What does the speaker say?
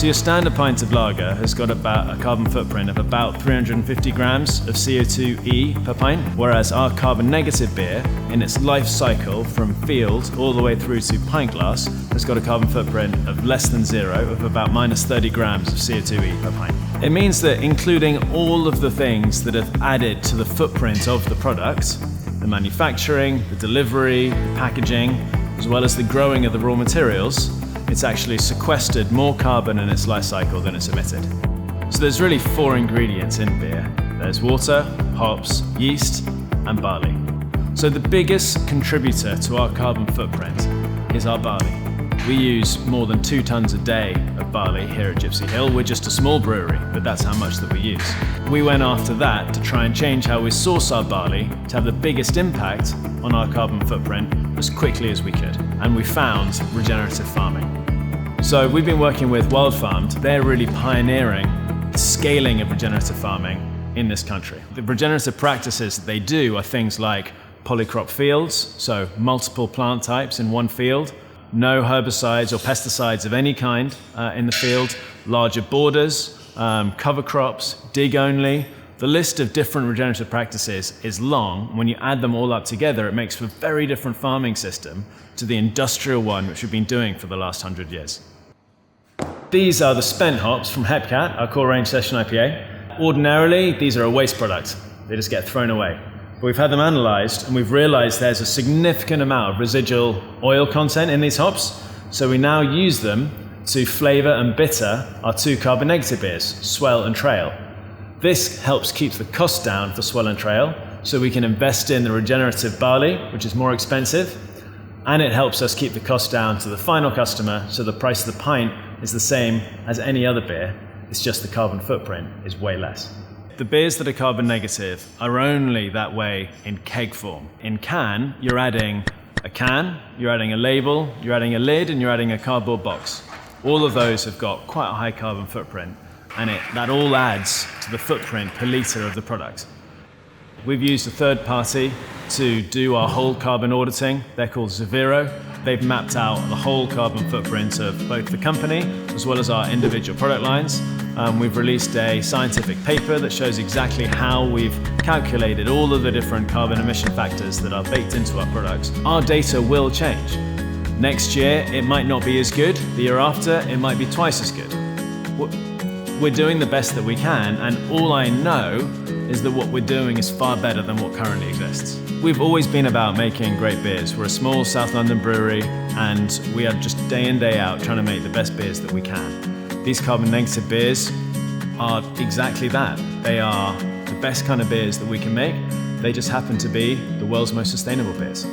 So your standard pint of lager has got about a carbon footprint of about 350 grams of CO2e per pint, whereas our carbon negative beer, in its life cycle from field all the way through to pint glass, has got a carbon footprint of less than zero, of about minus 30 grams of CO2e per pint. It means that including all of the things that have added to the footprint of the product, the manufacturing, the delivery, the packaging, as well as the growing of the raw materials, it's actually sequestered more carbon in its life cycle than it's emitted. So there's really 4 ingredients in beer. There's water, hops, yeast, and barley. So the biggest contributor to our carbon footprint is our barley. We use more than 2 tons a day of barley here at Gypsy Hill. We're just a small brewery, but that's how much that we use. We went after that to try and change how we source our barley to have the biggest impact on our carbon footprint as quickly as we could. And we found regenerative farming. So we've been working with Wild Farmed. They're really pioneering the scaling of regenerative farming in this country. The regenerative practices that they do are things like polycrop fields, so multiple plant types in one field, no herbicides or pesticides of any kind in the field, larger borders, cover crops, dig only. The list of different regenerative practices is long. When you add them all up together, it makes for a very different farming system to the industrial one which we've been doing for the last 100 years. These are the spent hops from Hepcat, our core range session IPA. Ordinarily, these are a waste product. They just get thrown away. But we've had them analysed and we've realised there's a significant amount of residual oil content in these hops. So we now use them to flavour and bitter our 2 carbon negative beers, Swell and Trail. This helps keep the cost down for Swell and Trail, so we can invest in the regenerative barley, which is more expensive, and it helps us keep the cost down to the final customer, so the price of the pint is the same as any other beer. It's just the carbon footprint is way less. The beers that are carbon negative are only that way in keg form. In can, you're adding a can, you're adding a label, you're adding a lid, and you're adding a cardboard box. All of those have got quite a high carbon footprint, and that all adds to the footprint per litre of the product. We've used a third party to do our whole carbon auditing. They're called Zaviro. They've mapped out the whole carbon footprint of both the company as well as our individual product lines. We've released a scientific paper that shows exactly how we've calculated all of the different carbon emission factors that are baked into our products. Our data will change. Next year, it might not be as good. The year after, it might be twice as good. We're doing the best that we can, and all I know is that what we're doing is far better than what currently exists. We've always been about making great beers. We're a small South London brewery, and we are just day in, day out trying to make the best beers that we can. These carbon negative beers are exactly that. They are the best kind of beers that we can make. They just happen to be the world's most sustainable beers.